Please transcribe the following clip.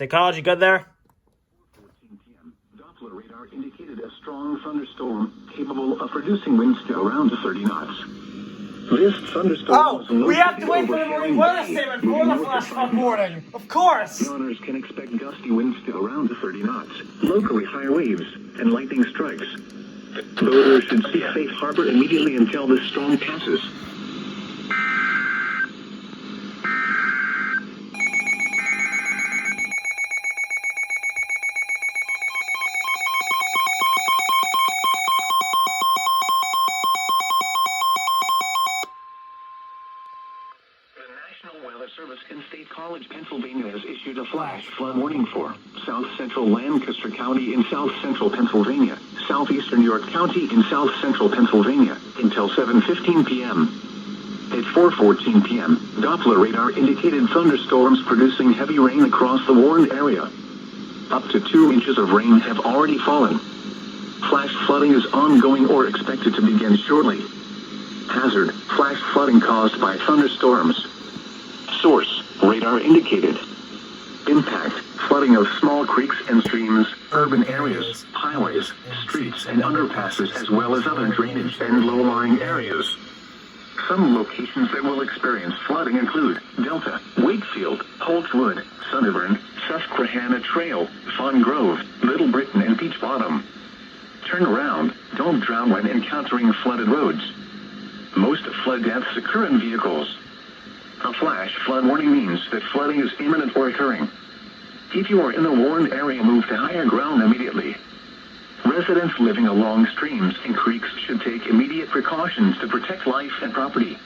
Psychology good there? 14 p.m. Doppler radar indicated a strong thunderstorm capable of producing winds to around 30 knots. This thunderstorm was We have to wait for the over morning Herring weather Bay, statement moving for the north flash at flood 5 knots. warning. Of course. Owners can expect gusty winds to around 30 knots, locally higher waves, and lightning strikes. Boaters should seek safe harbor immediately until this storm passes. The National Weather Service in State College, Pennsylvania has issued a flash flood warning for south central Lancaster County in south central Pennsylvania, southeastern York County in south central Pennsylvania until 7:15 p.m. At 4:14 p.m., Doppler radar indicated thunderstorms producing heavy rain across the warned area. Up to 2 inches of rain have already fallen. Flash flooding is ongoing or expected to begin shortly. Hazard: flash flooding caused by thunderstorms. Source: radar indicated. Impact: flooding of small creeks and streams, urban areas, highways, streets, and underpasses, as well as other drainage and low-lying areas. Some locations that will experience flooding include Delta, Wakefield, Holtwood, Sunnyburn, Susquehanna Trail, Fawn Grove, Little Britain, and Peach Bottom. Turn around. Don't drown when encountering flooded roads. Most flood deaths occur in vehicles. A flash flood warning means that flooding is imminent or occurring. If you are in the warned area, move to higher ground immediately. Residents living along streams and creeks should take immediate precautions to protect life and property.